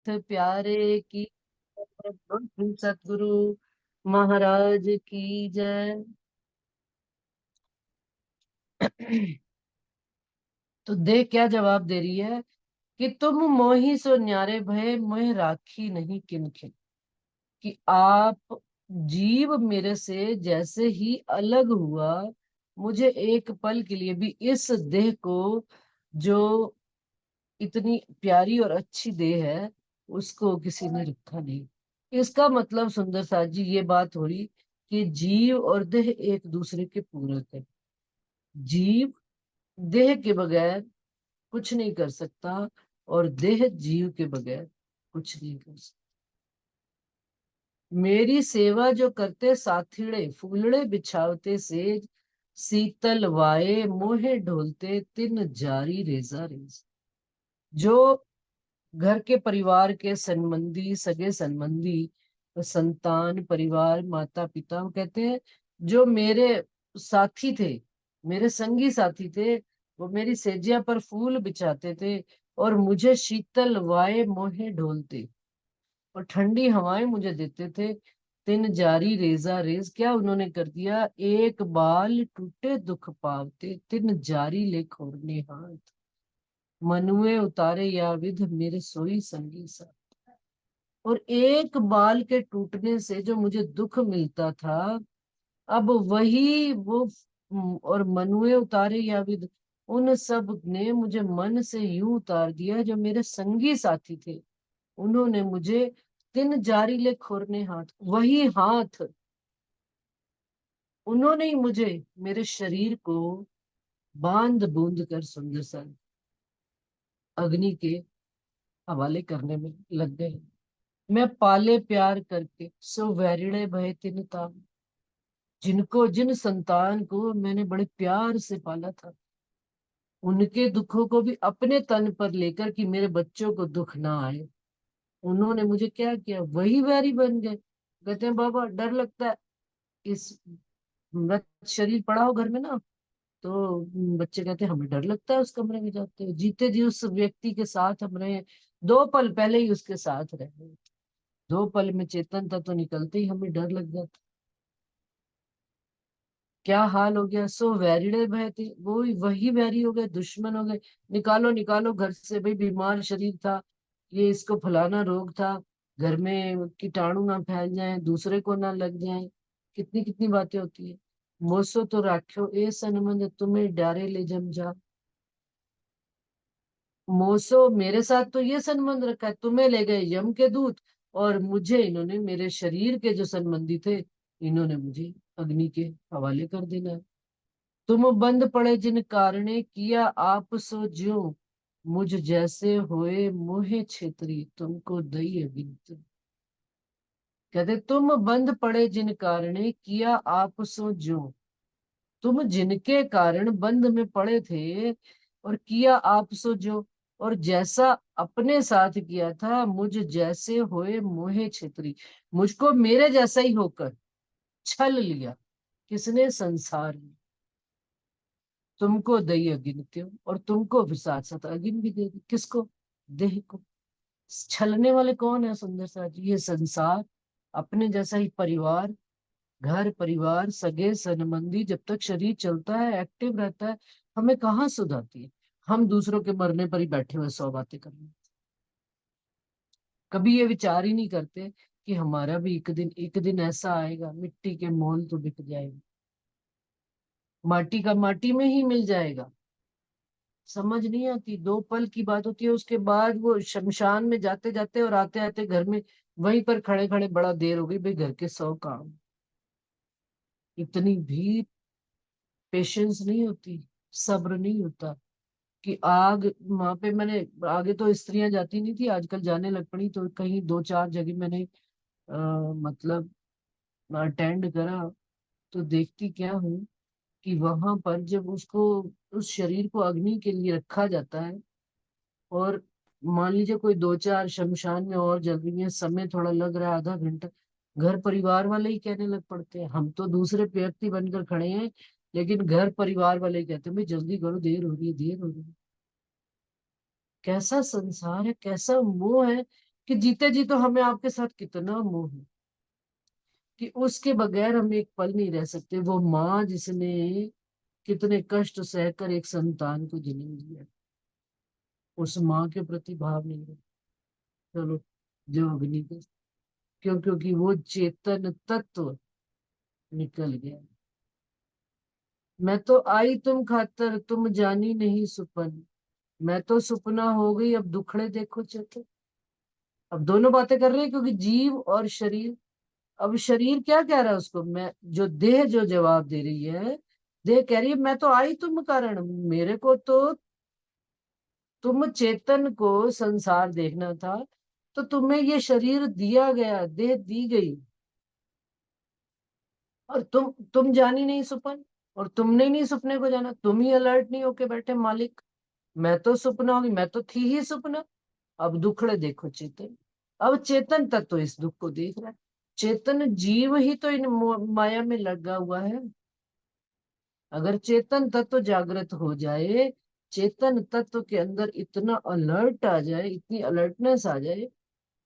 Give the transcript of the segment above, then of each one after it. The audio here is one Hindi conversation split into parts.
प्यारे की सतगुरु महाराज की जय। तो देख क्या जवाब दे रही है कि तुम मोही सो न्यारे भय मोह राखी नहीं किनखे। कि आप जीव मेरे से जैसे ही अलग हुआ, मुझे एक पल के लिए भी इस देह को, जो इतनी प्यारी और अच्छी देह है, उसको किसी ने रखा नहीं। इसका मतलब सुंदर साथ जी ये बात हो रही कि जीव और देह एक दूसरे के पूरक है। जीव देह के बगैर कुछ नहीं कर सकता, और देह जीव के बगैर कुछ नहीं कर सकता। मेरी सेवा जो करते साथिड़े फूलड़े बिछावते सेज, शीतल वाए मोहे ढोलते तिन जारी रेजा रेज। जो घर के परिवार के संबंधी, सगे संबंधी, संतान, परिवार, माता पिता, वो कहते हैं जो मेरे साथी थे, मेरे संगी साथी थे, वो मेरी सेजिया पर फूल बिछाते थे और मुझे शीतल वाए मोहे ढोलते और ठंडी हवाएं मुझे देते थे। तिन जारी रेजा रेज, क्या उन्होंने कर दिया, एक बाल टूटे दुख पावते तिन जारी ले खोरने हाथ, मनुए उतारे या विध मेरे सोई संगी सा। और एक बाल के टूटने से जो मुझे दुख मिलता था, अब वही वो और मनुए उतारे या विध, उन सब ने मुझे मन से यूं उतार दिया। जो मेरे संगी साथी थे, उन्होंने मुझे तिन जारी ले खोरने हाथ, वही हाथ, उन्होंने ही मुझे मेरे शरीर को बांध बूंद कर सुंदर सा अग्नि के हवाले करने में लग गए। मैं पाले प्यार करके सो वैरिणे भय तिन ताप, जिनको, जिन संतान को मैंने बड़े प्यार से पाला था, उनके दुखों को भी अपने तन पर लेकर कि मेरे बच्चों को दुख ना आए, उन्होंने मुझे क्या किया, वही वैरी बन गए। कहते हैं बाबा डर लगता है, इस मृत शरीर पड़ा हो घर में ना, तो बच्चे कहते हैं हमें डर लगता है उस कमरे में जाते हुए, जीते जी उस व्यक्ति के साथ हम रहे, 2 पल पहले ही उसके साथ रहे, 2 पल में चेतन था तो निकलते ही हमें डर लग जाता। क्या हाल हो गया, सो वैरिडे भय थे, वो वही वैरी हो गए, दुश्मन हो गए। निकालो निकालो घर से, भाई बीमार शरीर था, ये इसको फलाना रोग था, घर में कीटाणु ना फैल जाए, दूसरे को ना लग जाए, कितनी कितनी बातें होती है। मोसो तो राख्यो ए सनमंद तुम्हें डारे ले जम जा। मोसो मेरे साथ तो ये संबंध रखा है, तुम्हें ले गए यम के दूत, और मुझे इन्होंने, मेरे शरीर के जो संबंधी थे, इन्होंने मुझे अग्नि के हवाले कर देना है। तुम बंद पड़े जिन कारणे किया आप सो ज्यों, मुझ जैसे होए मोहे छेत्री तुमको दई अगिनत। कहते तुम बंद पड़े जिन कारणे किया आप सो ज्यों, तुम जिनके कारण बंद में पड़े थे और किया आप सो जो, और जैसा अपने साथ किया था, मुझ जैसे होए मोहे छेत्री, मुझको मेरे जैसा ही होकर छल लिया। किसने, संसार ने। तुमको दई अगिनत्यो, और तुमको भी साथ साथ अगिन भी दे दी। किसको, देह को। छलने वाले कौन है सुंदर सा जी, ये संसार, अपने जैसा ही परिवार, घर परिवार, सगे संबंधी, जब तक शरीर चलता है, एक्टिव रहता है, हमें कहाँ सुध आती है। हम दूसरों के मरने पर ही बैठे हुए 100 बातें करने, कभी ये विचार ही नहीं करते कि हमारा भी एक दिन ऐसा आएगा, मिट्टी के मोल तो बिक जाएगा, माटी का माटी में ही मिल जाएगा। समझ नहीं आती, 2 पल की बात होती है, उसके बाद वो शमशान में जाते जाते और आते आते घर में वहीं पर खड़े खड़े बड़ा देर हो गई, भाई घर के 100 काम। इतनी भी पेशेंस नहीं होती, सब्र नहीं होता कि आग, वहां पे मैंने, आगे तो स्त्रियां जाती नहीं थी, आजकल जाने लग पड़ी, तो कहीं 2-4 जगह मैंने मतलब अटेंड करा, तो देखती क्या हूँ कि वहां पर जब उसको, उस शरीर को अग्नि के लिए रखा जाता है, और मान लीजिए कोई 2-4 शमशान में और जल रही है, समय थोड़ा लग रहा है, आधा घंटा, घर परिवार वाले ही कहने लग पड़ते हैं, हम तो दूसरे व्यक्ति बनकर खड़े हैं, लेकिन घर परिवार वाले ही कहते हैं भाई जल्दी करो, देर हो रही है, देर हो रही है। कैसा संसार है, कैसा मोह है कि जीते जी तो हमें आपके साथ कितना मोह है कि उसके बगैर हम एक पल नहीं रह सकते। वो माँ जिसने कितने कष्ट सहकर एक संतान को जन्म दिया, उस माँ के प्रति भाव नहीं है। चलो, जो अग्नि के, क्योंकि वो चेतन तत्व निकल गया। मैं तो आई तुम खातर, तुम जानी नहीं सुपन, मैं तो सुपना हो गई, अब दुखड़े देखो चेतन। अब दोनों बातें कर रहे हैं, क्योंकि जीव और शरीर। अब शरीर क्या कह रहा है उसको, मैं जो देह जो जवाब दे रही है, देह कह रही है मैं तो आई तुम कारण, मेरे को तो तुम चेतन को संसार देखना था, तो तुम्हें ये शरीर दिया गया, देह दी गई, और तुम जानी नहीं सुपन, और तुमने नहीं सपने को जाना, तुम ही अलर्ट नहीं होके बैठे मालिक। मैं तो सपना होगी, मैं तो थी ही सपना। अब दुखड़े देखो चेतन। अब चेतन तत्व इस दुख को देख रहा है। चेतन जीव ही तो इन माया में लगा हुआ है। अगर चेतन तत्व जागृत हो जाए, चेतन तत्व के अंदर इतना अलर्ट आ जाए, इतनी अलर्टनेस आ जाए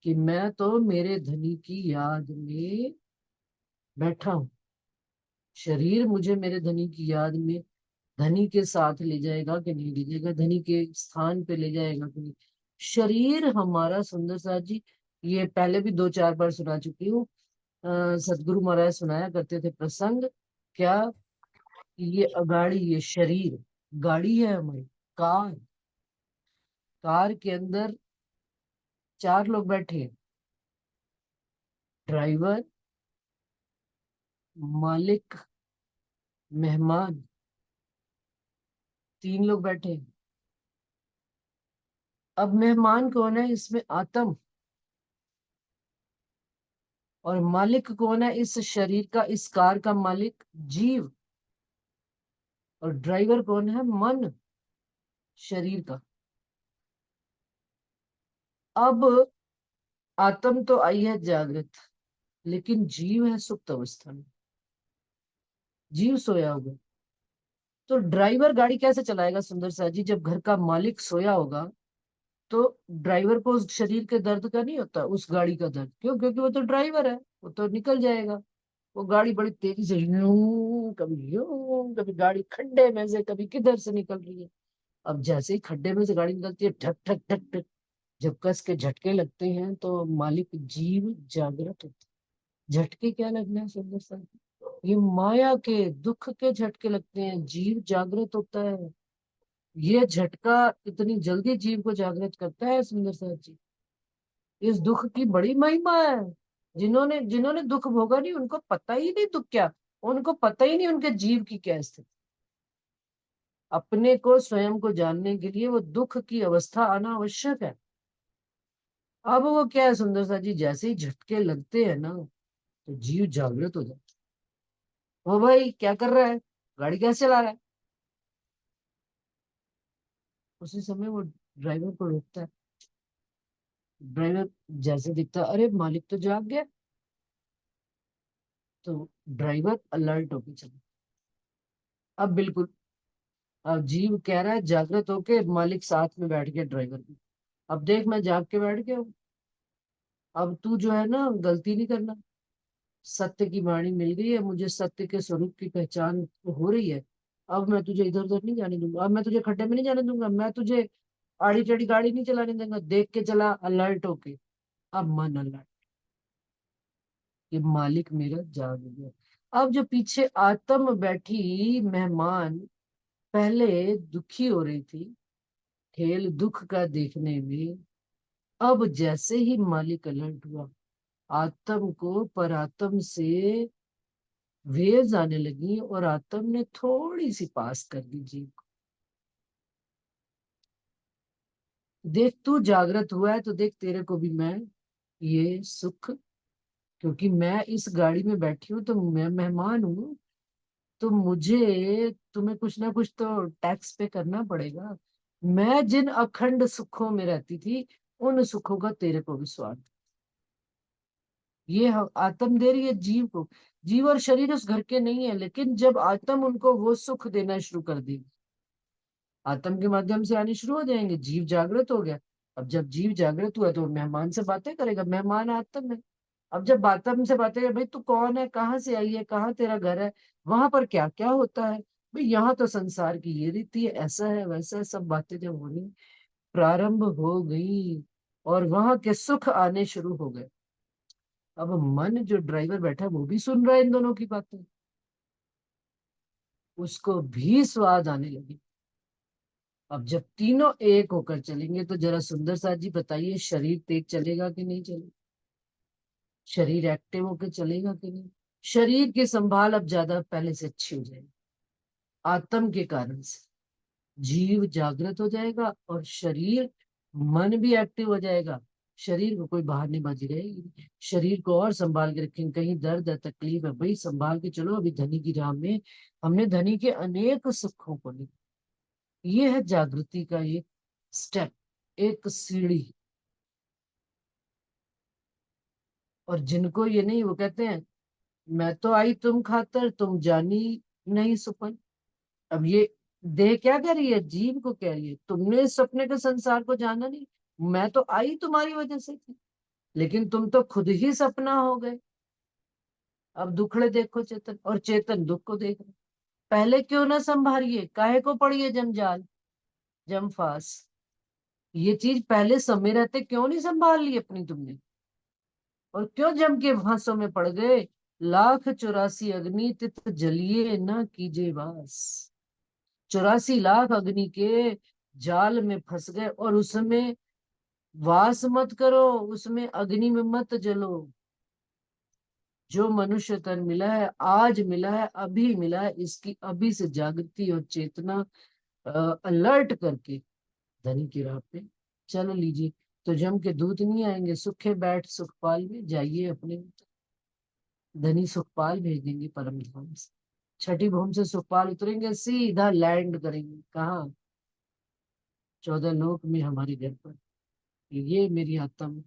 कि मैं तो मेरे धनी की याद में बैठा हूं, शरीर मुझे मेरे धनी की याद में धनी के साथ ले जाएगा कि नहीं ले जाएगा, धनी के स्थान पे ले जाएगा कि नहीं। शरीर हमारा, सुंदर साथ जी, ये पहले भी 2-4 बार सुना चुकी हूँ। सतगुरु महाराज सुनाया करते थे प्रसंग। क्या, ये अगाड़ी, ये शरीर गाड़ी है हमारी, कार। कार के अंदर 4 लोग बैठे हैं, ड्राइवर, मालिक, मेहमान, 3 लोग बैठे हैं। अब मेहमान कौन है इसमें, आत्म। और मालिक कौन है इस शरीर का, इस कार का मालिक, जीव। और ड्राइवर कौन है, मन, शरीर का। अब आत्म तो आई है जागृत, लेकिन जीव है सुप्त अवस्था में, जीव सोया हुआ। तो ड्राइवर गाड़ी कैसे चलाएगा सुंदर सा जी, जब घर का मालिक सोया होगा। तो ड्राइवर को उस शरीर के दर्द का नहीं होता, उस गाड़ी का दर्द, क्यों? क्योंकि वो तो ड्राइवर है, वो तो निकल जाएगा। वो गाड़ी बड़ी तेजी से यूं कभी गाड़ी खड्डे में से, कभी किधर से निकल रही है। अब जैसे ही खड्डे में से गाड़ी निकलती है, ठक ठक ठक ठक, जब कस के झटके लगते हैं, तो मालिक जीव जागृत होता है। झटके क्या लगना है सुंदर सा, ये माया के दुख के झटके लगते हैं, जीव जागृत होता है। ये झटका इतनी जल्दी जीव को जागृत करता है सुंदर सा जी। इस दुख की बड़ी महिमा है। जिन्होंने जिन्होंने दुख भोगा नहीं, उनको पता ही नहीं दुख क्या, उनको पता ही नहीं उनके जीव की क्या स्थिति। अपने को, स्वयं को जानने के लिए वो दुख की अवस्था आना आवश्यक है। अब वो क्या है सुंदर सा जी, जैसे ही झटके लगते हैं ना, तो जीव जागृत हो जाता है। वो भाई क्या कर रहा है, गाड़ी कैसे चला रहा है। उसी समय वो ड्राइवर को रोकता है। ड्राइवर जैसे दिखता है, अरे मालिक तो जाग गया, तो ड्राइवर अलर्ट होके चला। अब बिल्कुल, अब जीव कह रहा है जागृत होके, मालिक साथ में बैठ गया ड्राइवर की। अब देख, मैं जाग के बैठ गया हूँ, अब तू जो है ना गलती नहीं करना। सत्य की वाणी मिल गई है मुझे, सत्य के स्वरूप की पहचान हो रही है। अब मैं तुझे इधर उधर नहीं जाने दूंगा, अब मैं तुझे खड्डे में नहीं जाने दूंगा, मैं तुझे आड़ी टेढ़ी गाड़ी नहीं चलाने दूंगा, देख के चला अलर्ट होके। अब मन अलर्ट, कि मालिक मेरा जाग गया। अब जो पीछे आत्म बैठी मेहमान, पहले दुखी हो रही थी खेल दुख का देखने में, अब जैसे ही मालिक अलर्ट हुआ, आत्म को परात्म से वेव्स आने लगी, और आत्म ने थोड़ी सी पास कर दी जीव को। देख, तू जागृत हुआ है, तो देख तेरे को भी मैं ये सुख, क्योंकि मैं इस गाड़ी में बैठी हूँ, तो मैं मेहमान हूँ, तो मुझे तुम्हें कुछ ना कुछ तो टैक्स पे करना पड़ेगा। मैं जिन अखंड सुखों में रहती थी, उन सुखों का तेरे को भी स्वाद। ये आत्म दे रही है जीव को। जीव और शरीर उस घर के नहीं है, लेकिन जब आत्म उनको वो सुख देना शुरू कर देगी, आत्म के माध्यम से आने शुरू हो जाएंगे, जीव जागृत हो गया। अब जब जीव जागृत हुआ तो मेहमान से बातें करेगा, मेहमान आत्म है। अब जब आत्म से बातें भाई तू कौन है, कहाँ से आई है, कहाँ तेरा घर है, वहां पर क्या क्या होता है, भाई यहाँ तो संसार की ये रीति है, ऐसा है वैसा है, सब बातें जब होनी प्रारंभ हो गई और वहां के सुख आने शुरू हो गए। अब मन जो ड्राइवर बैठा है वो भी सुन रहा है इन दोनों की बातें, उसको भी स्वाद आने लगी। अब जब तीनों एक होकर चलेंगे तो जरा सुंदर साथ जी बताइए, शरीर तेज चलेगा कि नहीं चलेगा, शरीर एक्टिव होकर चलेगा कि नहीं। शरीर की संभाल अब ज्यादा पहले से अच्छी हो जाएगी आत्म के कारण से, जीव जागृत हो जाएगा और शरीर मन भी एक्टिव हो जाएगा। शरीर को कोई बहानेबाजी रहेगी नहीं। शरीर को और संभाल के रखेंगे, कहीं दर्द है तकलीफ है भाई संभाल के चलो, अभी धनी की राह में हमने धनी के अनेक सुखों को लिया। ये है जागृति का एक स्टेप, एक सीढ़ी। और जिनको ये नहीं, वो कहते हैं मैं तो आई तुम खातर तुम जानी नहीं सुपन। अब ये देह क्या कह रही है, जीव को कह रही है तुमने इस सपने के संसार को जाना नहीं, मैं तो आई तुम्हारी वजह से थी, लेकिन तुम तो खुद ही सपना हो गए। अब दुखड़े देखो चेतन, और चेतन दुख को देख रहे। पहले क्यों ना संभालिए, काहे को पड़िए जंजाल जमफास, ये चीज पहले समय रहते क्यों नहीं संभाल ली अपनी तुमने, और क्यों जम के फांसों में पड़ गए। लाख 84 अग्नि तित जलिए न कीजे वास, 84 लाख अग्नि के जाल में फंस गए और उसमें वास मत करो, उसमें अग्नि में मत जलो। जो मनुष्य तन मिला है, आज मिला है, अभी मिला है, इसकी अभी से जागृति और चेतना अलर्ट करके धनी की राह पे चल लीजिए। तो जम के दूत नहीं आएंगे, सुखे बैठ सुखपाल में जाइए अपने, धनी सुखपाल भेज देंगे परम धाम से। छठी भूमि से सुखपाल उतरेंगे, सीधा लैंड करेंगे कहाँ, 14 लोक में हमारे घर पर। ये मेरी आत्मा,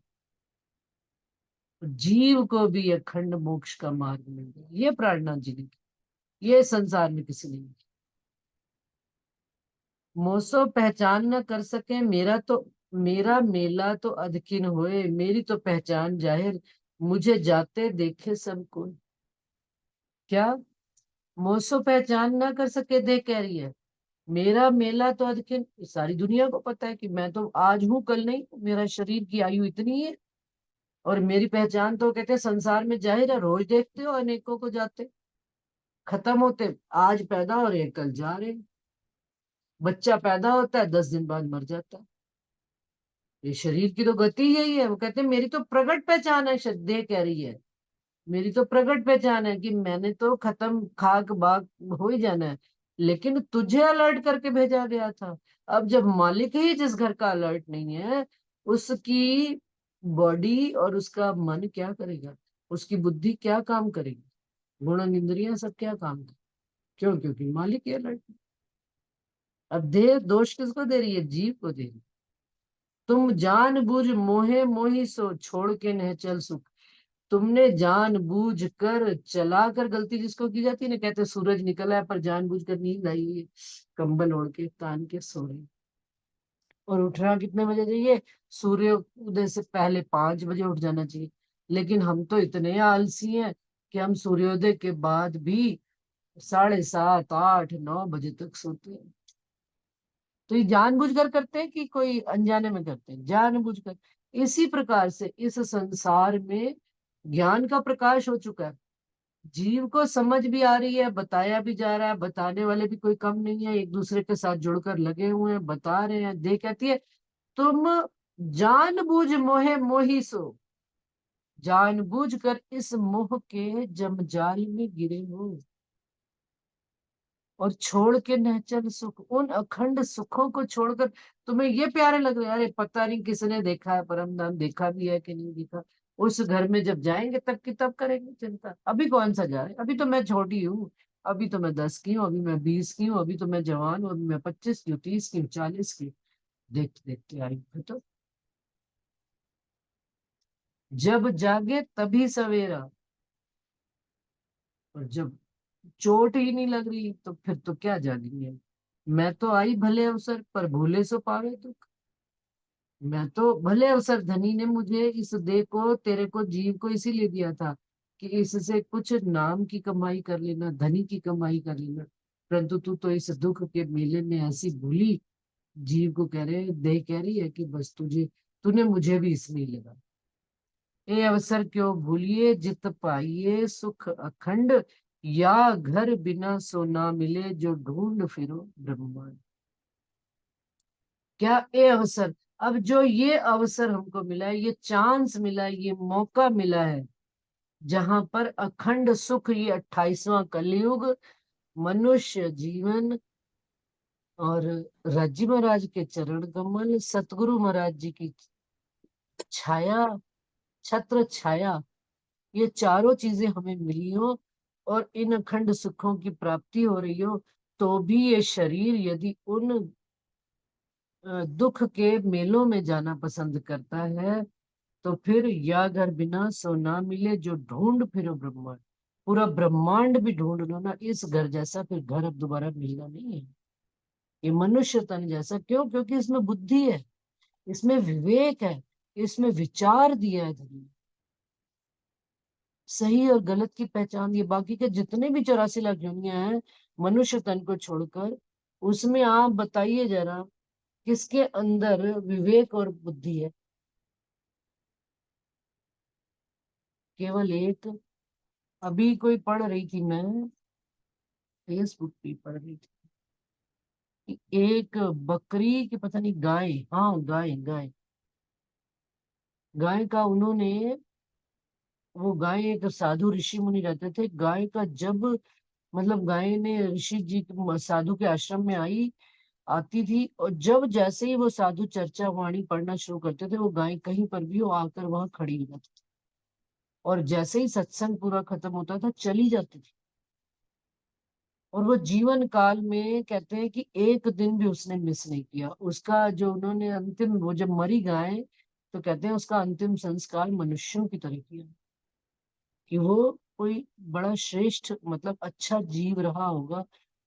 जीव को भी अखंड मोक्ष का मार्ग मिल गया, ये प्रार्थना जी ने की, ये संसार में किसी ने नहीं की। मोसो पहचान न कर सके मेरा तो, मेरा मेला तो अधकिन होए, मेरी तो पहचान जाहिर, मुझे जाते देखे सब कोई। क्या, मोसो पहचान ना कर सके, दे कह रही है मेरा मेला तो अधकिन, सारी दुनिया को पता है कि मैं तो आज हूं कल नहीं, मेरा शरीर की आयु इतनी है। और मेरी पहचान तो कहते हैं संसार में जाहिर है, रोज देखते हो अनेकों को जाते खत्म होते, आज पैदा हो रहे हैं कल जा रहे हैं। बच्चा पैदा होता है 10 दिन बाद मर जाता है। ये शरीर की तो गति यही है। वो कहते हैं मेरी तो प्रकट पहचान है, देह कह रही है मेरी तो प्रकट पहचान है कि मैंने तो खत्म खाक बाग हो ही जाना है, लेकिन तुझे अलर्ट करके भेजा गया था। अब जब मालिक ही जिस घर का अलर्ट नहीं है, उसकी बॉडी और उसका मन क्या करेगा, उसकी बुद्धि क्या काम करेगी, गुण इंद्रियां सब क्या काम करें, क्यों, क्योंकि मालिक ही अलर्ट नहीं। अब देह दोष किसको दे रही है, जीव को दे रही है। तुम जान बूझ मोहे मोही सो छोड़ के नह चल सुख, तुमने जानबूझ कर चला कर, गलती जिसको की जाती है ना, कहते सूरज निकला है पर जानबूझ कर नींद आई है, कंबल ओढ़ के तान के सो रहे। और उठना कितने बजे चाहिए, सूर्य उदय से पहले 5 बजे उठ जाना चाहिए। लेकिन हम तो इतने आलसी हैं कि हम सूर्योदय के बाद भी 7:30 8 9 बजे तक सोते हैं। तो ये जानबूझकर करते हैं कि कोई अनजाने में करते हैं, जानबूझकर। इसी प्रकार से इस संसार में ज्ञान का प्रकाश हो चुका है, जीव को समझ भी आ रही है, बताया भी जा रहा है, बताने वाले भी कोई कम नहीं है, एक दूसरे के साथ जुड़कर लगे हुए हैं, बता रहे हैं। देह कहती है तुम जानबूझ मोहे मोही सो, जानबूझकर इस मोह के जमजाल में गिरे हो, और छोड़ के नहचल सुख, उन अखंड सुखों को छोड़कर तुम्हें ये प्यारे लग रहे हैं। अरे पता नहीं किसने देखा है परम धाम, देखा भी है कि नहीं देखा, उस घर में जब जाएंगे तब की तब करेंगे चिंता। अभी कौन सा जा रहे, अभी तो मैं छोटी हूँ, अभी तो मैं 10 की हूँ, अभी मैं 20 की हूँ, अभी तो मैं जवान हूँ, अभी मैं 25 की हूँ, 30 की हूँ, 40 की हूँ। देखते देखते आएंगे तो, जब जागे तभी सवेरा, और जब चोट ही नहीं लग रही तो फिर तो क्या जानेंगे। मैं तो आई भले अवसर पर भूले सो पावे दुख, मैं तो भले अवसर धनी ने मुझे इस देह को, तेरे को, जीव को इसीलिए दिया था कि इससे कुछ नाम की कमाई कर लेना, धनी की कमाई कर लेना। परंतु तू तो इस दुख के मेले में ऐसी भूली, जीव को कह रहे, देह कह रही है कि बस तुझे, तूने मुझे भी इसमें ही लगा। ये अवसर क्यों भूलिए, जित पाइए सुख अखंड, या घर बिना सो ना मिले, जो ढूंढ फिरो ब्रह्मांड। क्या ये अवसर, अब जो ये अवसर हमको मिला है, ये चांस मिला है, ये मौका मिला है, जहां पर अखंड सुख, ये 28वां कलयुग, मनुष्य जीवन, और राज्य महाराज के चरण कमल, सतगुरु महाराज जी की छाया, छत्र छाया, ये चारों चीजें हमें मिली हो, और इन अखंड सुखों की प्राप्ति हो रही हो, तो भी ये शरीर यदि उन दुख के मेलों में जाना पसंद करता है, तो फिर या घर बिना सो ना मिले, जो ढूंढ फिरो ब्रह्मांड। पूरा ब्रह्मांड भी ढूंढ लो ना, इस घर जैसा फिर घर अब दोबारा मिलना नहीं है। ये मनुष्य तन जैसा, क्यों? क्योंकि इसमें बुद्धि है, इसमें विवेक है, इसमें विचार दिया है धर्म ने। सही और गलत की पहचान, ये बाकी के जितने भी 84 लाख योनियां हैं मनुष्य तन को छोड़कर, उसमें आप बताइए जरा, किसके अंदर विवेक और बुद्धि है? केवल एक। अभी कोई पढ़ रही थी, मैं फेसबुक पे पढ़ रही थी कि एक बकरी की, पता नहीं गाय, हाँ गाय, गाय, गाय का उन्होंने, वो गाय, एक साधु ऋषि मुनि रहते थे, गाय का जब, मतलब गाय ने ऋषि जी साधु के आश्रम में आती थी, और जब जैसे ही वो साधु चर्चा वाणी पढ़ना शुरू करते थे, वो गाय कहीं पर भी वो आकर वहां खड़ी हो जाती थी, और जैसे ही सत्संग पूरा खत्म होता था चली जाती थी। और वो जीवन काल में कहते हैं कि एक दिन भी उसने मिस नहीं किया उसका, जो उन्होंने अंतिम, वो जब मरी गाय, तो कहते हैं उसका अंतिम संस्कार मनुष्यों की तरह किया, कि वो कोई बड़ा श्रेष्ठ, मतलब अच्छा जीव रहा होगा,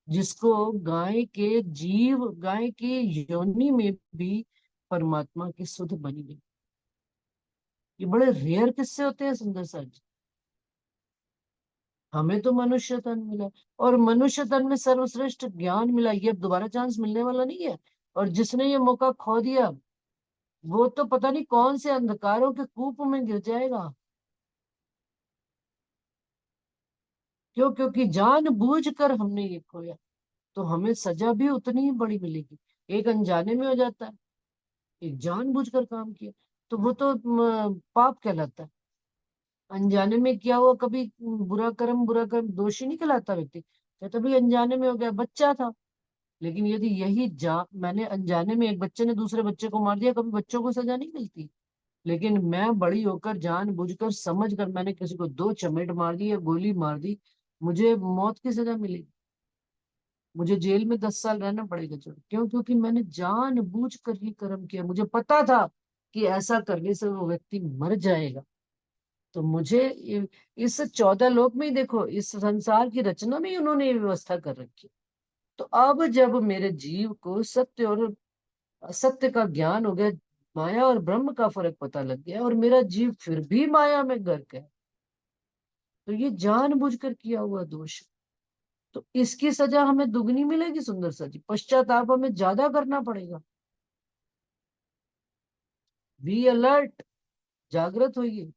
जिसको गाय के जीव, गाय की योनि में भी परमात्मा की सुध बनी गई। ये बड़े रेयर किस्से होते हैं सुंदर सा जी। हमें तो मनुष्य तन मिला, और मनुष्य तन में सर्वश्रेष्ठ ज्ञान मिला, ये अब दोबारा चांस मिलने वाला नहीं है। और जिसने ये मौका खो दिया, वो तो पता नहीं कौन से अंधकारों के कूप में गिर जाएगा। क्यों? क्योंकि जानबूझ कर हमने ये खोया, तो हमें सजा भी उतनी ही बड़ी मिलेगी। एक अनजाने में हो जाता है, एक जानबूझकर काम किया, तो वो तो पाप कहलाता है। अनजाने में किया हुआ कभी बुरा कर्म दोषी नहीं कहलाता व्यक्ति, कहता भाई अनजाने में हो गया, बच्चा था। लेकिन यदि यही मैंने अनजाने में, एक बच्चे ने दूसरे बच्चे को मार दिया, कभी बच्चों को सजा नहीं मिलती। लेकिन मैं बड़ी होकर जानबूझकर समझ कर मैंने किसी को 2 चमेट मार दी या गोली मार दी, मुझे मौत की सजा मिलेगी, मुझे जेल में 10 साल रहना पड़ेगा। चलो क्यों? क्योंकि मैंने जानबूझ कर ही कर्म किया, मुझे पता था कि ऐसा करने से वो व्यक्ति मर जाएगा। तो मुझे इस 14 लोक में ही देखो, इस संसार की रचना में ही उन्होंने ये व्यवस्था कर रखी। तो अब जब मेरे जीव को सत्य और असत्य का ज्ञान हो गया, माया और ब्रह्म का फर्क पता लग गया, और मेरा जीव फिर भी माया में गर्क है, तो ये जानबूझकर किया हुआ दोष। तो इसकी सजा हमें दुगनी मिलेगी सुंदर सा जी, पश्चाताप हमें ज्यादा करना पड़ेगा। बी अलर्ट, जागृत होइए।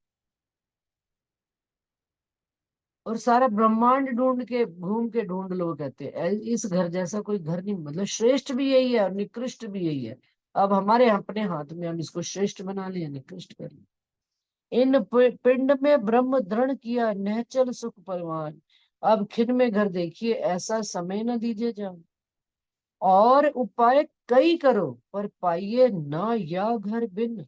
और सारा ब्रह्मांड ढूंढ के, घूम के ढूंढ लो, कहते हैं इस घर जैसा कोई घर नहीं, मतलब श्रेष्ठ भी यही है और निकृष्ट भी यही है। अब हमारे अपने हाथ में, हम इसको श्रेष्ठ बना ले या निकृष्ट कर ले। इन पिंड में ब्रह्म दृढ़ किया, निश्चल सुख परवान। अब खिन में घर देखिए, ऐसा समय न दीजिए जान। और उपाय कई करो, पर पाइए ना या घर बिन।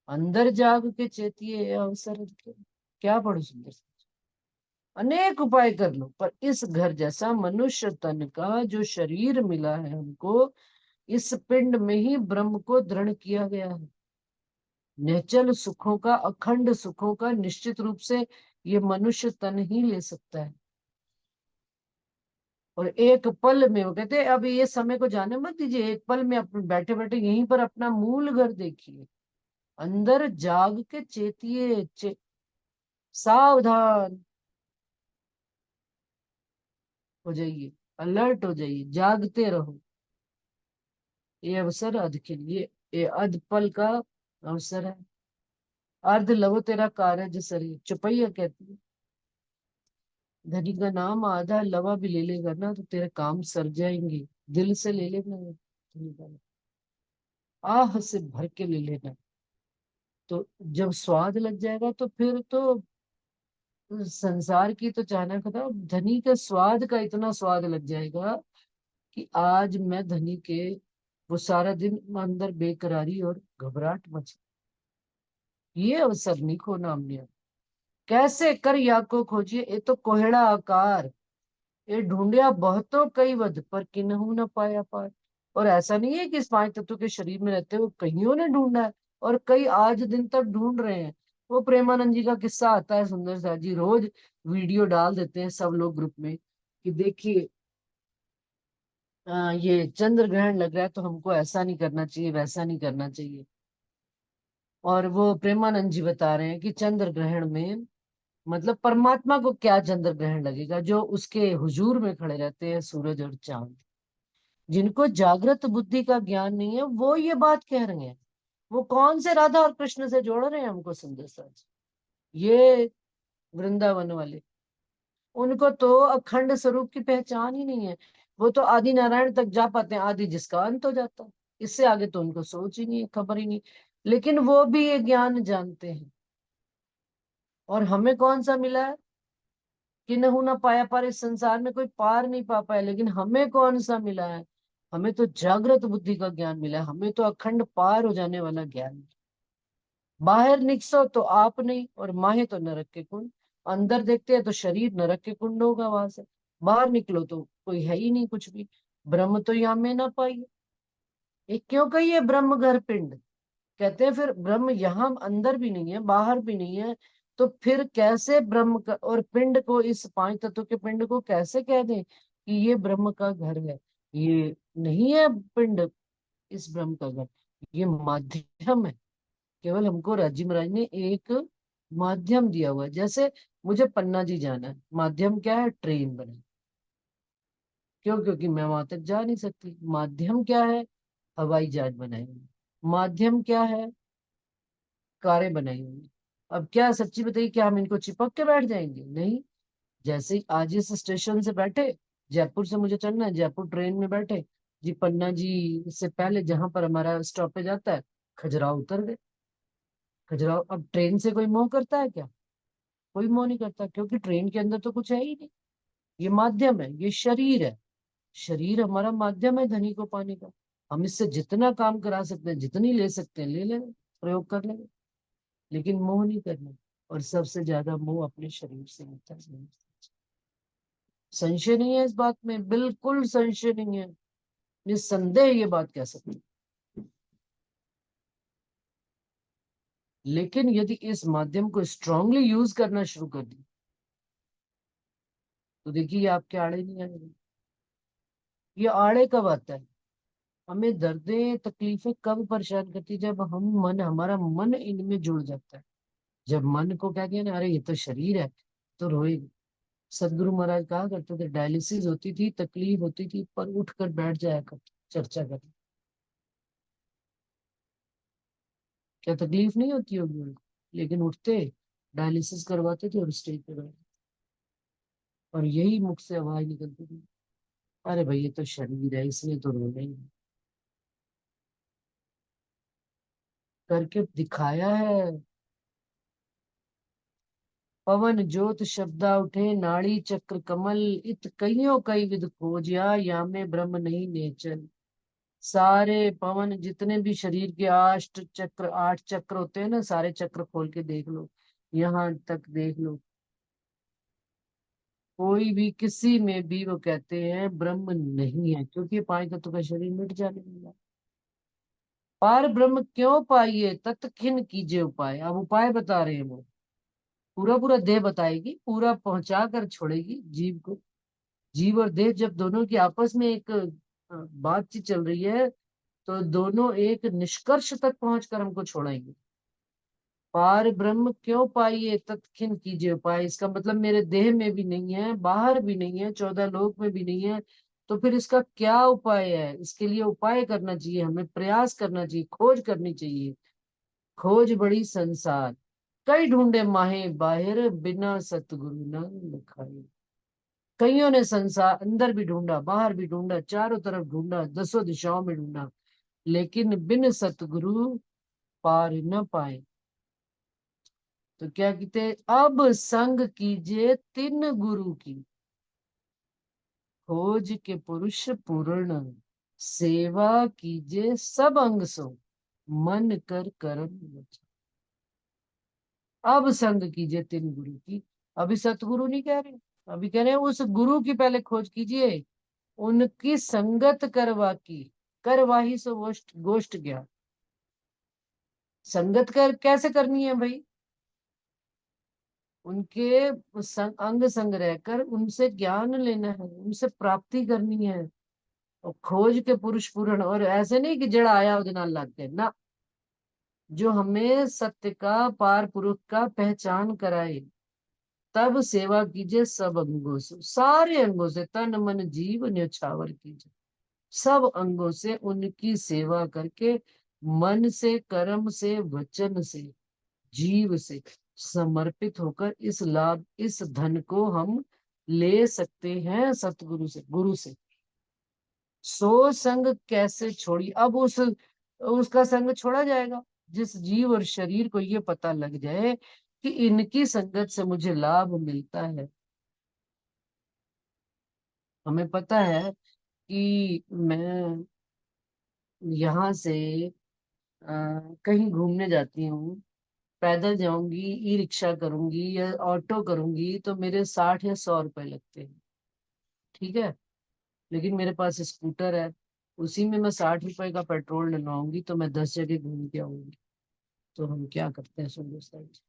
अंदर जाग के चेतिए, ये अवसर के। क्या पढ़ो सुंदर सा। अनेक उपाय कर लो, पर इस घर जैसा मनुष्य तन का जो शरीर मिला है हमको, इस पिंड में ही ब्रह्म को दृढ़ किया गया है। निश्चल सुखों का, अखंड सुखों का निश्चित रूप से ये मनुष्य तन ही ले सकता है। और एक पल में, वो कहते हैं अब ये समय को जाने मत दीजिए, एक पल में अपने बैठे बैठे यहीं पर अपना मूल घर देखिए, अंदर जाग के चेतिए, सावधान हो जाइए, अलर्ट हो जाइए, जागते रहो। ये अवसर अध के लिए, ये अध पल का अवसर है। अर्ध लवो तेरा कारज सरी, चुपैया कहती है। धनी का नाम आधा लवा भी ले लेगा ना तो तेरे काम सर जाएंगे। दिल से ले लेना, धनी का नाम आह से भर के ले लेना, तो जब स्वाद लग जाएगा तो फिर तो संसार की तो चाहना खत्म। धनी के स्वाद का इतना स्वाद लग जाएगा कि आज मैं धनी के, वो सारा दिन अंदर बेकरारी और घबराहट मच, ये अवसर नहीं खोना हमने। कैसे कर या को खोजिए, ये तो कोहड़ा आकार, ये ढूंढिया बहुतों कई वध पर किन्हू न पाया पार। और ऐसा नहीं है कि इस पांच तत्व के शरीर में रहते हुए कईयों ने ढूंढा है, और कई आज दिन तक ढूंढ रहे हैं। वो प्रेमानंद जी का किस्सा आता है, सुंदर सा जी रोज वीडियो डाल देते हैं सब लोग ग्रुप में कि देखिए ये चंद्र ग्रहण लग रहा है तो हमको ऐसा नहीं करना चाहिए, वैसा नहीं करना चाहिए। और वो प्रेमानंद जी बता रहे हैं कि चंद्र ग्रहण में मतलब परमात्मा को क्या चंद्र ग्रहण लगेगा, जो उसके हुजूर में खड़े रहते हैं सूरज और चांद। जिनको जागृत बुद्धि का ज्ञान नहीं है वो ये बात कह रहे हैं। वो कौन से राधा और कृष्ण से जोड़ रहे हैं हमको, सुंदर साज, ये वृंदावन वाले। उनको तो अखंड स्वरूप की पहचान ही नहीं है। वो तो आदि नारायण तक जा पाते हैं, आदि जिसका अंत हो जाता है, इससे आगे तो उनको सोच ही नहीं है, खबर ही नहीं। लेकिन वो भी ये ज्ञान जानते हैं। और हमें कौन सा मिला है कि नहु ना पाया पार, इस संसार में कोई पार नहीं पा पाया, लेकिन हमें कौन सा मिला है? हमें तो जागृत बुद्धि का ज्ञान मिला है, हमें तो अखंड पार हो जाने वाला ज्ञान। बाहर निकसो तो आप नहीं, और माहे तो नरक के कुंड। अंदर देखते हैं तो शरीर नरक के कुंड होगा, वहां से बाहर निकलो तो कोई है ही नहीं कुछ भी। ब्रह्म तो यहाँ में ना पाइए। ये क्यों कहिए ब्रह्म घर पिंड, कहते हैं फिर ब्रह्म यहाँ अंदर भी नहीं है बाहर भी नहीं है, तो फिर कैसे ब्रह्म का और पिंड को, इस पांच तत्व के पिंड को कैसे कह दें कि ये ब्रह्म का घर है? ये नहीं है पिंड इस ब्रह्म का घर, ये माध्यम है। केवल हमको राजी महाराज ने एक माध्यम दिया हुआ है। जैसे मुझे पन्ना जी जाना है, माध्यम क्या है? ट्रेन बना। क्यों? क्योंकि मैं वहां तक जा नहीं सकती। माध्यम क्या है? हवाई जहाज बनाई हुई। माध्यम क्या है? कारें बनाई हुई। अब क्या सच्ची बताइए, क्या हम इनको चिपक के बैठ जाएंगे? नहीं। जैसे ही आज इस स्टेशन से बैठे, जयपुर से मुझे चलना है, जयपुर ट्रेन में बैठे जी, पन्ना जी से पहले जहां पर हमारा स्टॉपेज आता है, खजुराहो उतर गए। खजुराहो, अब ट्रेन से कोई मोह करता है क्या? कोई मोह नहीं करता, क्योंकि ट्रेन के अंदर तो कुछ है ही नहीं। ये माध्यम है, ये शरीर है। शरीर हमारा माध्यम है धनी को पाने का। हम इससे जितना काम करा सकते हैं, जितनी ले सकते हैं ले लेंगे, प्रयोग कर लेंगे, लेकिन मोह नहीं करना। और सबसे ज्यादा मोह अपने शरीर से होता है। संशय नहीं है इस बात में, बिल्कुल संशय नहीं है, निस्संदेह ये बात कह सकते हैं। लेकिन यदि इस माध्यम को स्ट्रांगली यूज करना शुरू कर दी तो देखिए ये आपके आड़े नहीं आएगा। ये आड़े कब आता है? हमें दर्दें तकलीफें कब परेशान करती है? जब हमारा मन इनमें जुड़ जाता है। जब मन को कह दिया ना, अरे ये तो शरीर है, तो रोएगी। सदगुरु महाराज कहा करते थे, डायलिसिस होती थी, तकलीफ होती थी, पर उठ कर बैठ जाया कर, चर्चा कर। क्या तकलीफ नहीं होती होगी उनको? लेकिन उठते, डायलिसिस करवाते थे और स्टेज पे बैठते, और यही मुख से आवाज निकलती थी, अरे भाई ये तो शरीर है, इसमें तो रोना ही है। करके दिखाया है। पवन ज्योत शब्दा उठे, नाड़ी चक्र कमल, इत कईयों कई विध खोजिया, या में ब्रह्म नहीं नेचल। सारे पवन जितने भी शरीर के आठ चक्र, आठ चक्र होते हैं ना, सारे चक्र खोल के देख लो, यहाँ तक देख लो, कोई भी किसी में भी वो कहते हैं ब्रह्म नहीं है, क्योंकि पांच तत्व का शरीर मिट जाने वाला। पार ब्रह्म क्यों पाइए तत्खिन कीजिए उपाय, अब उपाय बता रहे हैं वो। पूरा पूरा देह बताएगी, पूरा पहुंचा कर छोड़ेगी जीव को। जीव और देह जब दोनों की आपस में एक बातचीत चल रही है, तो दोनों एक निष्कर्ष तक पहुंचकर हमको छोड़ाएंगे। पार ब्रह्म क्यों पाइए तत्खिन कीजिए उपाय, इसका मतलब मेरे देह में भी नहीं है, बाहर भी नहीं है, 14 लोक में भी नहीं है। तो फिर इसका क्या उपाय है? इसके लिए उपाय करना चाहिए, हमें प्रयास करना चाहिए, खोज करनी चाहिए। खोज बड़ी संसार, कई ढूंढे माहे बाहिर, बिना सतगुरु न लखाए। कईयों ने संसार अंदर भी ढूंढा, बाहर भी ढूंढा, चारों तरफ ढूंढा, दसों दिशाओं में ढूंढा, लेकिन बिन सतगुरु पार न पाए। तो क्या कहते हैं, अब संग कीजिए तीन गुरु की, खोज के पुरुष पूर्ण, सेवा कीजिए सब अंग सो, मन कर कर्म वचन। अब संग कीजिए तीन गुरु की। अभी सतगुरु नहीं कह रहे, अभी कह रहे हैं उस गुरु की पहले खोज कीजिए, उनकी संगत करवा की, करवाही सो गोष्ठ गोष्ठ ज्ञान। संगत कर कैसे करनी है भाई? उनके अंग संग रहकर उनसे ज्ञान लेना है, उनसे प्राप्ति करनी है। और खोज के पुरुष पूर्ण, और ऐसे नहीं कि जड़ा आया उस नाल लग गए ना, जो हमें सत्य का पार पुरुष का पहचान कराए। तब सेवा कीजिए सब अंगों से, सारे अंगों से, तन मन जीव न्यौछावर कीजिए। सब अंगों से उनकी सेवा करके, मन से, कर्म से, वचन से, जीव से समर्पित होकर इस लाभ, इस धन को हम ले सकते हैं सतगुरु से, गुरु से। सो संग कैसे छोड़ी, अब उसका संग छोड़ा जाएगा जिस जीव और शरीर को ये पता लग जाए कि इनकी संगत से मुझे लाभ मिलता है। हमें पता है कि मैं यहाँ से कहीं घूमने जाती हूँ, पैदल जाऊंगी, ई रिक्शा करूंगी या ऑटो करूंगी, तो मेरे 60 या 100 रुपए लगते हैं। ठीक है, लेकिन मेरे पास स्कूटर है, उसी में मैं 60 रुपए का पेट्रोल डलवाऊंगी तो मैं 10 जगह घूम के आऊंगी। तो हम क्या करते हैं सुंदर साहब जी,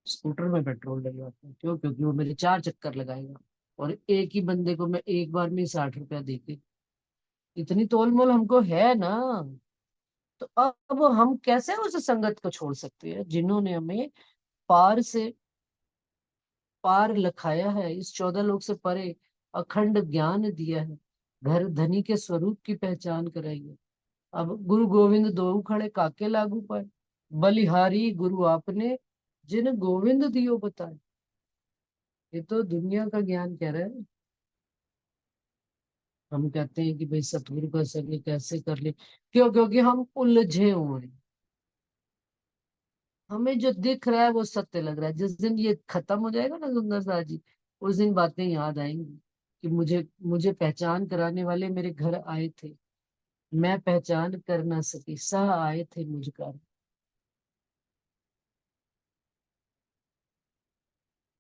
स्कूटर में पेट्रोल डलवाते हैं। क्यों? क्योंकि वो मेरे 4 चक्कर लगाएगा, और एक ही बंदे को मैं एक बार में 60 रुपया देके, इतनी तोल मोल हमको है ना। तो अब हम कैसे उस संगत को छोड़ सकते हैं जिन्होंने हमें पार से पार लखाया है, इस 14 लोक से परे अखंड ज्ञान दिया है, घर धनी के स्वरूप की पहचान कराई है। अब गुरु गोविंद दो खड़े काके लागू पाए, बलिहारी गुरु आपने, जिन गोविंद दियो बताए। ये तो दुनिया का ज्ञान कह रहा है। हम कहते हैं कि भाई सतगुरु का संग कैसे कर ले, क्यों? क्योंकि हम उलझे हुए हैं। हमें जो दिख रहा है वो सत्य लग रहा है। जिस दिन ये खत्म हो जाएगा ना सुंदर सा जी, उस दिन बातें याद आएंगी कि मुझे मुझे पहचान कराने वाले मेरे घर आए थे, मैं पहचान कर ना सकी, सह आए थे मुझका।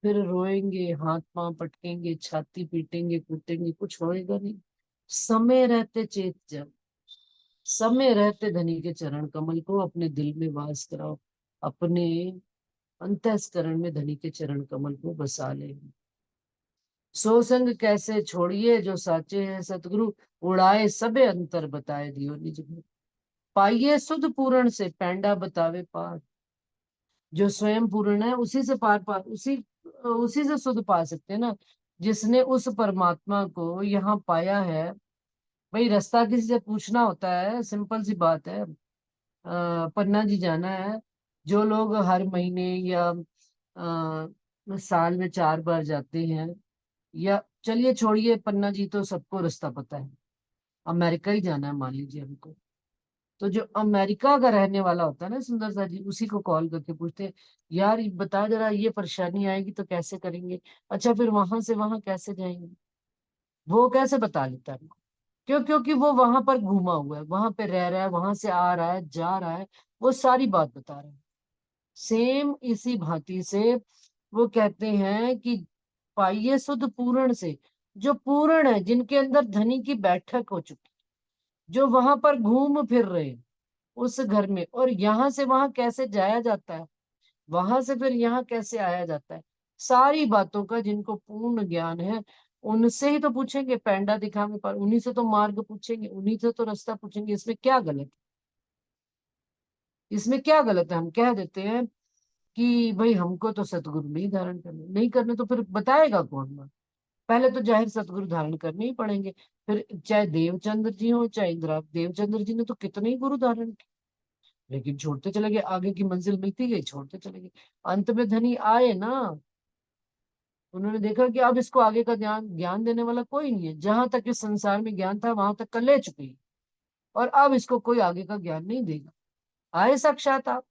फिर रोएंगे, हाथ पांव पटकेंगे, छाती पीटेंगे, कूटेंगे, कुछ होएगा नहीं। समय रहते चेत जाओ, समय रहते धनी के चरण कमल को अपने दिल में वास कराओ, अपने अंतःस्करण में धनी के चरण कमल को बसा ले। सो संग कैसे छोड़िए जो साचे हैं सतगुरु, उड़ाए सबे अंतर बताए दियो निज गुरु। पाइए सुध पूरण से पैंडा बतावे पार, जो स्वयं पूर्ण है उसी से पार पार, उसी उसी से सुध पा सकते हैं ना, जिसने उस परमात्मा को यहाँ पाया है। भाई रास्ता किसी से पूछना होता है, सिंपल सी बात है। पन्ना जी जाना है, जो लोग हर महीने या साल में 4 बार जाते हैं, या चलिए छोड़िए पन्ना जी, तो सबको रास्ता पता है। अमेरिका ही जाना है मान लीजिए हमको, तो जो अमेरिका का रहने वाला होता है ना सुंदर सा जी, उसी को कॉल करके पूछते हैं, यार ये बता जरा, ये परेशानी आएगी तो कैसे करेंगे, अच्छा फिर वहां से वहां कैसे जाएंगे। वो कैसे बता लेता है? क्यों? क्योंकि वो वहां पर घूमा हुआ है, वहां पे रह रहा है, वहां से आ रहा है, जा रहा है, वो सारी बात बता रहा है। सेम इसी भांति से वो कहते हैं कि पाइये शुद्ध पूर्ण से, जो पूर्ण है, जिनके अंदर धनी की बैठक हो चुकी, जो वहां पर घूम फिर रहे हैं उस घर में, और यहाँ से वहां कैसे जाया जाता है, वहां से फिर यहाँ कैसे आया जाता है, सारी बातों का जिनको पूर्ण ज्ञान है उनसे ही तो पूछेंगे, पैंडा दिखा में पर उन्हीं से तो मार्ग पूछेंगे, उन्हीं से तो रास्ता पूछेंगे। इसमें क्या गलत है? इसमें क्या गलत है? हम कह देते हैं कि भाई हमको तो सतगुरु नहीं धारण करने, नहीं करने तो फिर बताएगा कौन? पहले तो जाहिर सतगुरु धारण करने ही पड़ेंगे। फिर चाहे देवचंद्र जी हो चाहे इंदिरा, देवचंद्र जी ने तो कितने ही गुरु धारण किए, लेकिन छोड़ते चले गए, आगे की मंजिल मिलती गई, छोड़ते चले गए। अंत में धनी आए ना, उन्होंने देखा कि अब इसको आगे का ज्ञान ज्ञान देने वाला कोई नहीं है, जहां तक इस संसार में ज्ञान था वहां तक का ले चुकी है, और अब इसको कोई आगे का ज्ञान नहीं देगा। आए साक्षात आप,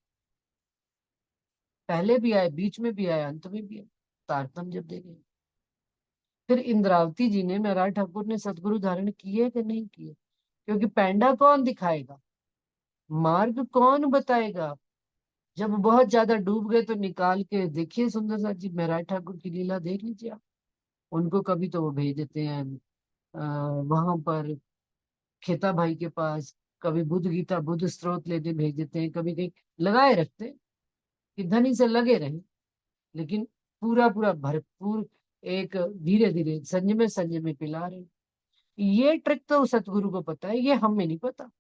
पहले भी आए, बीच में भी आए, अंत में भी आए, तारतम जब देंगे। फिर इंद्रावती जी ने, महाराज ठाकुर ने सतगुरु धारण किए कि नहीं किए? क्योंकि पैंडा कौन दिखाएगा, मार्ग कौन बताएगा? जब बहुत ज्यादा डूब गए तो निकाल के देखिए सुंदर सा जी, महाराज ठाकुर की लीला देख लीजिए आप। उनको कभी तो वो भेज देते हैं वहां पर खेता भाई के पास, कभी बुद्ध गीता बुद्ध स्त्रोत लेने भेज देते हैं, कभी कहीं लगाए रखते हैं कि धनी से लगे रहे, लेकिन पूरा पूरा भरपूर एक धीरे धीरे संजय में पिला रहे। ये ट्रिक तो सतगुरु को पता है, ये हमें नहीं पता।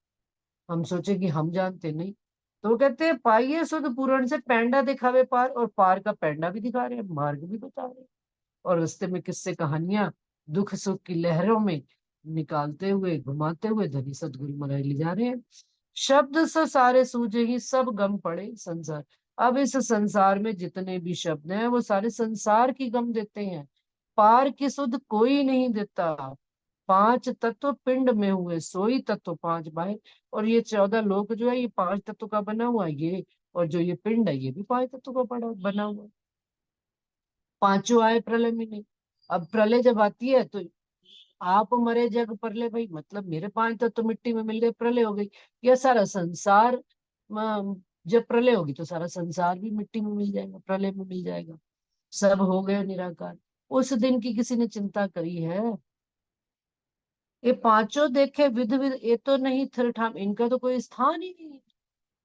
हम सोचे कि हम जानते नहीं। तो वो कहते हैं पाइए सुध पूरण से पैंडा दिखावे पार, और पार का पैंडा भी दिखा रहे हैं, मार्ग भी बता रहे हैं, और रास्ते में किस्से कहानियां दुख सुख की लहरों में निकालते हुए घुमाते हुए धनी सतगुरु महाराज ले जा रहे हैं। शब्द से सारे सूझे ही सब गम पड़े संसार। अब इस संसार में जितने भी शब्द हैं वो सारे संसार की गम देते हैं, पार की सुध कोई नहीं देता। पांच तत्व पिंड में हुए, सोई तत्व पांच बाहें। और ये 14 लोक जो है ये 5 तत्व का बना हुआ है ये, और जो ये पिंड है ये भी 5 तत्व का बना हुआ है। पांचों आए प्रलय में नहीं। अब प्रलय जब आती है तो आप मरे जग प्रलय, भाई मतलब मेरे 5 तत्व तो मिट्टी में मिल गए, प्रलय हो गई। यह सारा संसार जब प्रलय होगी तो सारा संसार भी मिट्टी में मिल जाएगा, प्रलय में मिल जाएगा, सब हो गए निराकार। उस दिन की किसी ने चिंता करी है? ये पांचों देखे विध विध, ये तो नहीं थिर ठाम, इनका तो कोई स्थान ही नहीं है,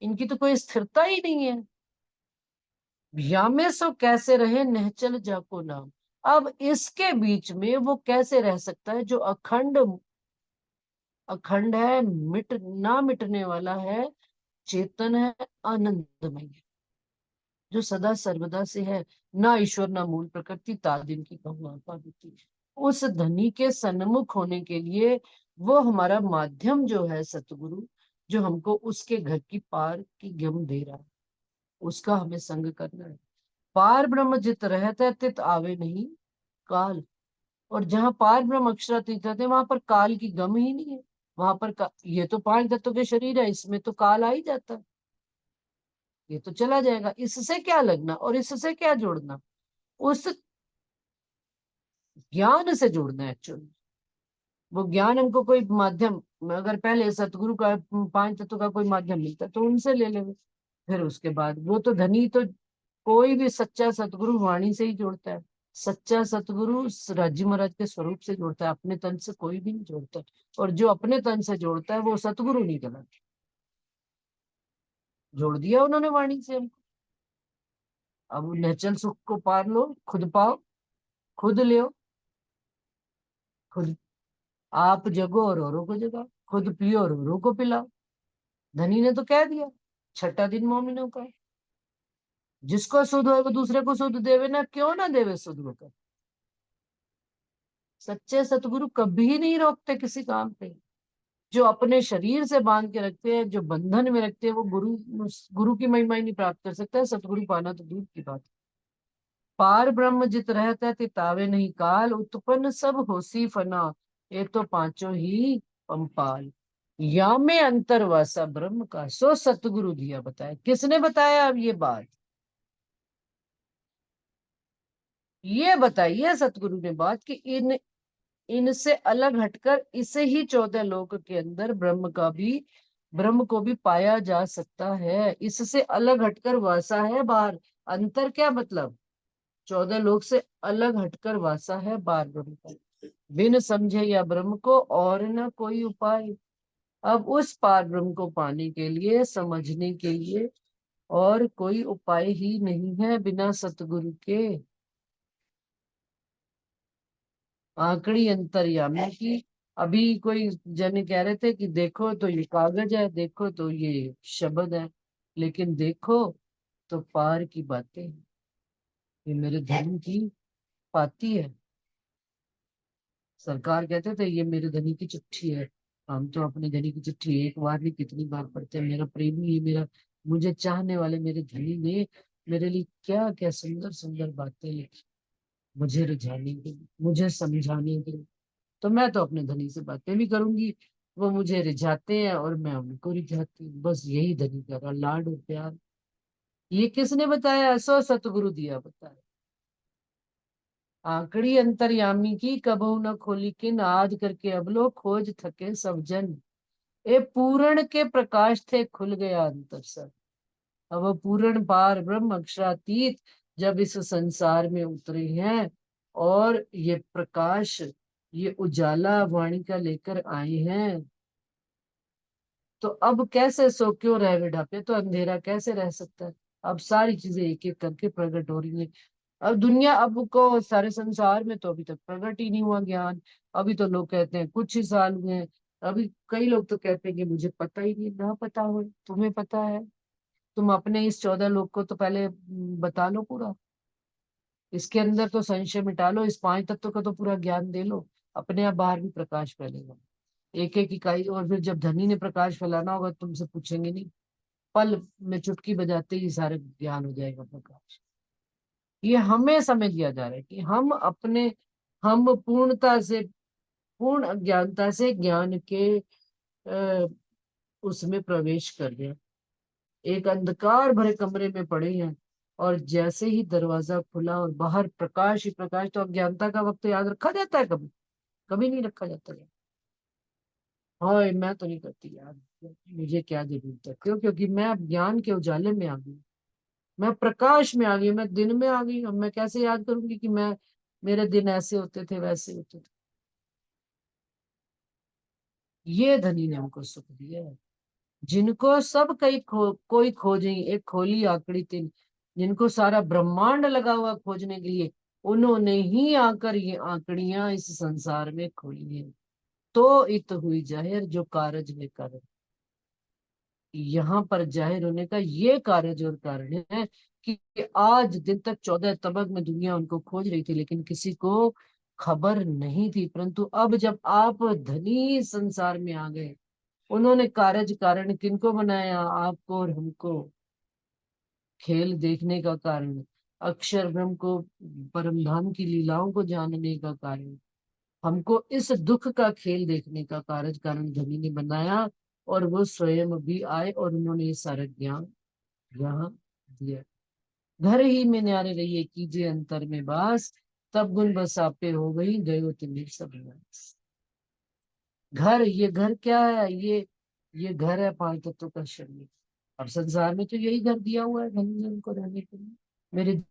इनकी तो कोई स्थिरता ही नहीं है। या में सो कैसे रहे निश्चल जाको नाम। अब इसके बीच में वो कैसे रह सकता है जो अखंड, अखंड है, मिट ना मिटने वाला है, चेतन है, आनंदमय है, जो सदा सर्वदा से है, ना ईश्वर ना मूल प्रकृति, तादिन की कहती। उस धनी के सन्मुख होने के लिए वो हमारा माध्यम जो है सतगुरु, जो हमको उसके घर की पार की गम दे रहा है, उसका हमें संग करना है। पार ब्रह्म जित रहता तित आवे नहीं काल। और जहां पार ब्रह्म अक्षरातीत रहते वहां पर काल की गम ही नहीं है। वहां पर ये तो 5 तत्वों के शरीर है, इसमें तो काल आ ही जाता है, ये तो चला जाएगा, इससे क्या लगना और इससे क्या जोड़ना? उस ज्ञान से जोड़ना है एक्चुअली। वो ज्ञान हमको कोई माध्यम, अगर पहले सतगुरु का 5 तत्व का कोई माध्यम मिलता है तो उनसे ले लेंगे। फिर उसके बाद वो तो धनी तो कोई भी सच्चा सतगुरु वाणी से ही जोड़ता है। सच्चा सतगुरु राजी महाराज के स्वरूप से जोड़ता है, अपने तन से कोई भी नहीं जोड़ता। और जो अपने तन से जोड़ता है वो सतगुरु नहीं कहलाता। जोड़ दिया उन्होंने वाणी से हमको। अब निश्चल सुख को पार लो, खुद पाओ, खुद ले, खुद आप जगो और औरों को जगाओ, खुद पियो और औरों को पिलाओ। धनी ने तो कह दिया, छठा दिन मोमिनों का। जिसको शुद्ध हो वो दूसरे को शुद्ध देवे ना, क्यों ना देवे शुद्ध होकर। सच्चे सतगुरु कभी नहीं रोकते किसी काम पे। जो अपने शरीर से बांध के रखते हैं, जो बंधन में रखते हैं, वो गुरु, गुरु की महिमा ही नहीं प्राप्त कर सकता है, सतगुरु पाना तो दूर की बात है। पार ब्रह्म जित रहता तितावे नहीं काल, उत्पन्न सब होसी फना, ये तो पांचों ही पंपाल। या में अंतर वासा ब्रह्म का, सो सतगुरु दिया बताया। किसने बताया अब ये बात? ये बताइए सतगुरु ने बात कि इन इनसे अलग हटकर इसे ही 14 लोक के अंदर ब्रह्म का भी, ब्रह्म को भी पाया जा सकता है। इससे अलग हटकर वासा है बाहर। अंतर क्या मतलब? 14 लोक से अलग हटकर वासा है बाहर ब्रह्म का। बिन समझे या ब्रह्म को और न कोई उपाय। अब उस पार ब्रह्म को पाने के लिए, समझने के लिए और कोई उपाय ही नहीं है बिना सतगुरु के। आंकड़ी अंतर्यामी की। अभी कोई जन कह रहे थे कि देखो तो ये कागज है, देखो तो ये शब्द है, लेकिन देखो तो पार की बातें हैं। ये मेरे धर्म की पाती है। सरकार कहते थे ये मेरे धनी की चिट्ठी है। हम तो अपने धनी की चिट्ठी एक बार नहीं कितनी बार पढ़ते हैं। मेरा प्रेमी, ये मेरा मुझे चाहने वाले मेरे धनी ने मेरे लिए क्या क्या सुंदर सुंदर बातें लिखी, मुझे रिझाने के लिए, मुझे समझाने के लिए। तो मैं तो अपने धनी से बातें भी करूंगी, वो मुझे रिझाते हैं और मैं उनको रिझाती हूँ। बस यही धनी का लाड और प्यार। ये किसने बताया? सो सतगुरु दिया बताया। आंकड़ी अंतर्यामी की कबहू न खोली किन, आद करके अब लो खोज थके सब जन। ए पूर्ण के प्रकाश थे खुल गया अंतर सर। अब वो पूर्ण पार ब्रह्म अक्षरातीत जब इस संसार में उतरे हैं और ये प्रकाश, ये उजाला वाणी का लेकर आए हैं, तो अब कैसे सो क्यों रह बुढ़ापे, तो अंधेरा कैसे रह सकता है? अब सारी चीजें एक एक करके प्रकट हो रही हैं। अब दुनिया, अब को सारे संसार में तो अभी तक प्रकट ही नहीं हुआ ज्ञान। अभी तो लोग कहते हैं कुछ ही साल हुए हैं। अभी कई लोग तो कहते हैं कि मुझे पता ही नहीं। ना पता हो, तुम्हें पता है? तुम अपने इस 14 लोग को तो पहले बता लो पूरा। इसके अंदर तो संशय मिटा लो, इस 5 तत्व का तो पूरा ज्ञान दे लो। अपने आप बाहर भी प्रकाश फैलेगा, एक एक इकाई। और फिर जब धनी ने प्रकाश फैलाना होगा, तुमसे पूछेंगे नहीं, पल में चुटकी बजाते ही सारे ज्ञान हो जाएगा प्रकाश। ये हमें समझ दिया जा रहा है कि हम अपने, हम पूर्णता से, पूर्ण अज्ञानता से ज्ञान के अ, उसमें प्रवेश कर रहे हैं। एक अंधकार भरे कमरे में पड़े हैं, और जैसे ही दरवाजा खुला और बाहर प्रकाश ही प्रकाश, तो अज्ञानता का वक्त याद रखा जाता है कभी? कभी नहीं रखा जाता है। हाँ, मैं तो नहीं करती याद। मुझे क्या जरूरत है? क्यों? क्योंकि मैं अब ज्ञान के उजाले में आ गई, मैं प्रकाश में आ गई, मैं दिन में आ गई। अब मैं कैसे याद करूंगी कि मैं, मेरे दिन ऐसे होते थे वैसे होते थे? ये धनी ने हमको सुख दिया है। जिनको सब कई कोई खोजे, एक खोली आंकड़ी तिन। जिनको सारा ब्रह्मांड लगा हुआ खोजने के लिए, उन्होंने ही आकर ये आंकड़ियां इस संसार में खोली है। तो इत हुई जाहिर जो कारज में कर। यहाँ पर जाहिर होने का ये कार्य और कारण है कि आज दिन तक 14 तबक में दुनिया उनको खोज रही थी, लेकिन किसी को खबर नहीं थी। परंतु अब जब आप धनी संसार में आ गए, उन्होंने कार्य कारण किनको बनाया? आपको और हमको। खेल देखने का कारण, अक्षर ब्रह्म को, परम धाम की लीलाओं को जानने का कारण, हमको इस दुख का खेल देखने का कार्य कारण धनी ने बनाया। और वो स्वयं भी आए और उन्होंने ये सारा ज्ञान यहाँ दिया। घर ही में न्यारे रहिए कीजिए अंतर में बास, तब गुण बसापे हो गई गयो तुम्हें सब नास। घर, ये घर क्या है? ये घर है 5 तत्वों का शरीर। अब संसार में तो यही घर दिया हुआ है धनी ने उनको रहने के लिए। मेरे